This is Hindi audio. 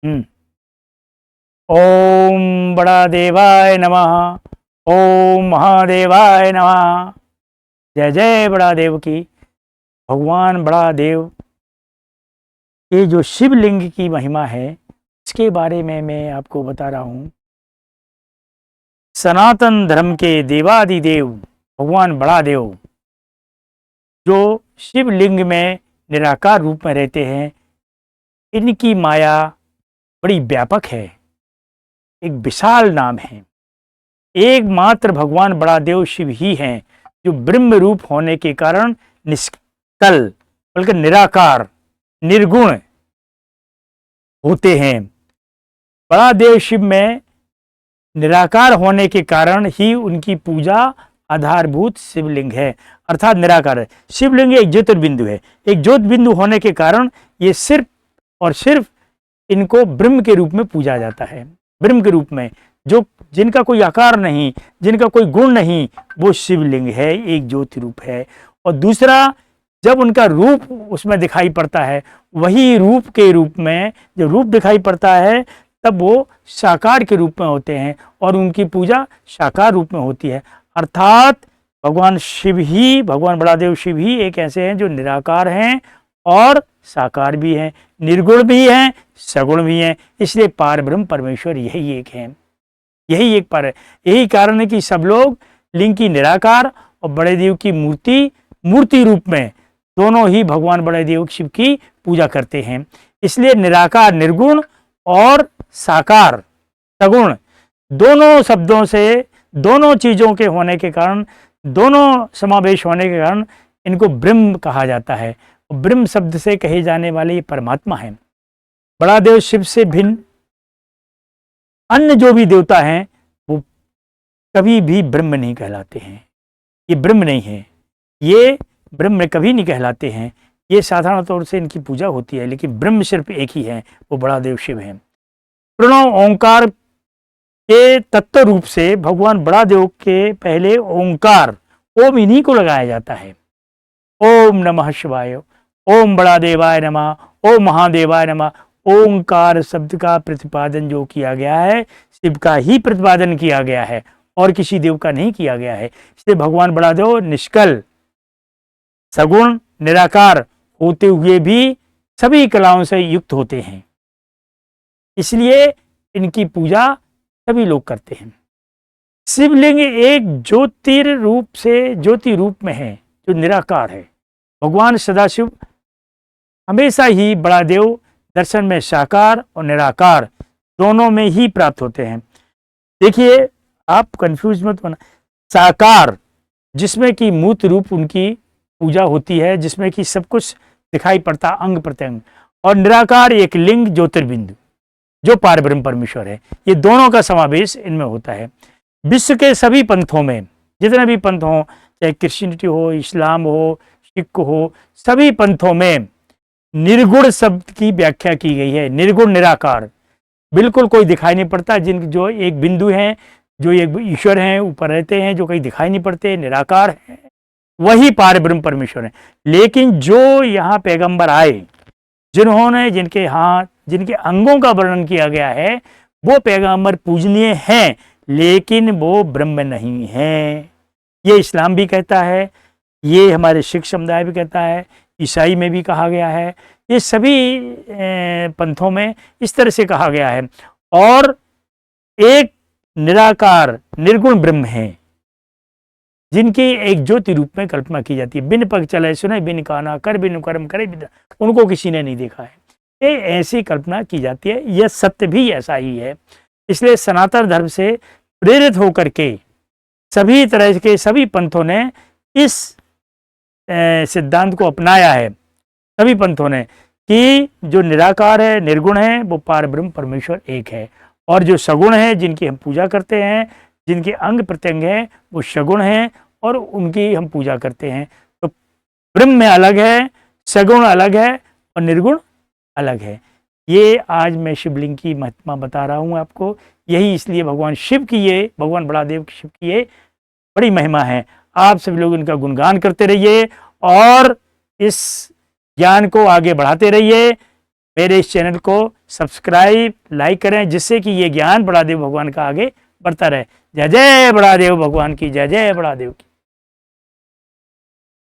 हम्म। ओम बड़ा देवाय नमः। ओम महादेवाय नमः। जय जय बड़ा देव की। भगवान बड़ा देव ये जो शिवलिंग की महिमा है इसके बारे में मैं आपको बता रहा हूँ। सनातन धर्म के देवादिदेव भगवान बड़ा देव जो शिवलिंग में निराकार रूप में रहते हैं, इनकी माया बड़ी व्यापक है, एक विशाल नाम है। एकमात्र भगवान बड़ा देव शिव ही हैं जो ब्रह्म रूप होने के कारण निष्कल बल्कि निराकार निर्गुण होते हैं। बड़ा देव शिव में निराकार होने के कारण ही उनकी पूजा आधारभूत शिवलिंग है, अर्थात निराकार है। शिवलिंग एक ज्योतिर्बिंदु है। एक ज्योतिर्बिंदु होने के कारण ये सिर्फ और सिर्फ इनको ब्रह्म के रूप में पूजा जाता है। ब्रह्म के रूप में जो जिनका कोई आकार नहीं, जिनका कोई गुण नहीं, वो शिवलिंग है, एक ज्योति रूप है। और दूसरा, जब उनका रूप उसमें दिखाई पड़ता है, वही रूप के रूप में जब रूप दिखाई पड़ता है तब वो साकार के रूप में होते हैं और उनकी पूजा साकार रूप में होती है। अर्थात भगवान शिव ही, भगवान बड़ा देव शिव ही एक ऐसे हैं जो निराकार हैं और साकार भी हैं, निर्गुण भी हैं, सगुण भी हैं। इसलिए पार ब्रह्म परमेश्वर यही एक है, यही एक पर है। यही कारण है कि सब लोग लिंग की निराकार और बड़े देव की मूर्ति रूप में दोनों ही भगवान बड़े देव शिव की पूजा करते हैं। इसलिए निराकार निर्गुण और साकार सगुण दोनों शब्दों से, दोनों चीजों के होने के कारण, दोनों समावेश होने के कारण इनको ब्रह्म कहा जाता है। ब्रह्म शब्द से कहे जाने वाले ये परमात्मा है। बड़ा देव शिव से भिन्न अन्य जो भी देवता हैं वो कभी भी ब्रह्म नहीं कहलाते हैं। ये ब्रह्म नहीं है, ये ब्रह्म कभी नहीं कहलाते हैं। ये साधारण तौर से इनकी पूजा होती है, लेकिन ब्रह्म सिर्फ एक ही है, वो बड़ा देव शिव है। प्रणव ओंकार के तत्व रूप से भगवान बड़ा देव के पहले ओंकार ओम इन्हीं को लगाया जाता है। ओम नमः शिवाय, ओम बड़ा देवाय नमः, ओम महादेवाय नमः। ओंकार शब्द का प्रतिपादन जो किया गया है, शिव का ही प्रतिपादन किया गया है और किसी देव का नहीं किया गया है। इसलिए भगवान बड़ा देव निष्कल सगुण निराकार होते हुए भी सभी कलाओं से युक्त होते हैं। इसलिए इनकी पूजा सभी लोग करते हैं। शिवलिंग एक ज्योति रूप में है जो निराकार है। भगवान सदाशिव हमेशा ही बड़ा देव दर्शन में साकार और निराकार दोनों में ही प्राप्त होते हैं। देखिए, आप कंफ्यूज मत होना। साकार जिसमें कि मूर्त रूप उनकी पूजा होती है, जिसमें कि सब कुछ दिखाई पड़ता अंग प्रत्यंग, और निराकार एक लिंग ज्योतिर्बिंदु जो पारब्रह्म परमेश्वर है। ये दोनों का समावेश इनमें होता है। विश्व के सभी पंथों में, जितने भी पंथ हों, चाहे क्रिश्चियनिटी हो, इस्लाम हो, सिख हो, सभी पंथों में निर्गुण शब्द की व्याख्या की गई है। निर्गुण निराकार बिल्कुल कोई दिखाई नहीं पड़ता, जो एक बिंदु हैं, जो एक ईश्वर हैं, ऊपर रहते हैं, जो कहीं दिखाई नहीं पड़ते, निराकार हैं, वही पारब्रह्म परमेश्वर है। लेकिन जो यहाँ पैगंबर आए, जिन्होंने जिनके हाथ, जिनके अंगों का वर्णन किया गया है, वो पैगंबर पूजनीय हैं, लेकिन वो ब्रह्म नहीं है। ये इस्लाम भी कहता है, ये हमारे सिख समुदाय भी कहता है, ईसाई में भी कहा गया है, ये सभी पंथों में इस तरह से कहा गया है। और एक निराकार निर्गुण ब्रह्म है जिनकी एक ज्योति रूप में कल्पना की जाती है। बिन पग चले सुने, बिन काना कर, बिन कर्म करे, उनको किसी ने नहीं देखा है। ये ऐसी कल्पना की जाती है। यह सत्य भी ऐसा ही है। इसलिए सनातन धर्म से प्रेरित होकर के सभी तरह के सभी पंथों ने इस सिद्धांत को अपनाया है, सभी पंथों ने, कि जो निराकार है, निर्गुण है, वो पारब्रह्म परमेश्वर एक है। और जो सगुण है, जिनकी हम पूजा करते हैं, जिनके अंग प्रत्यंग हैं, वो सगुण हैं और उनकी हम पूजा करते हैं। तो ब्रह्म अलग है, सगुण अलग है और निर्गुण अलग है। ये आज मैं शिवलिंग की महिमा बता रहा हूँ आपको। यही इसलिए भगवान शिव की ये, भगवान बड़ा देव शिव की ये बड़ी महिमा है। आप सभी लोग इनका गुणगान करते रहिए और इस ज्ञान को आगे बढ़ाते रहिए। मेरे इस चैनल को सब्सक्राइब लाइक करें, जिससे कि ये ज्ञान बड़ादेव भगवान का आगे बढ़ता रहे। जय जय बड़ादेव भगवान की, जय जय बड़ादेव की।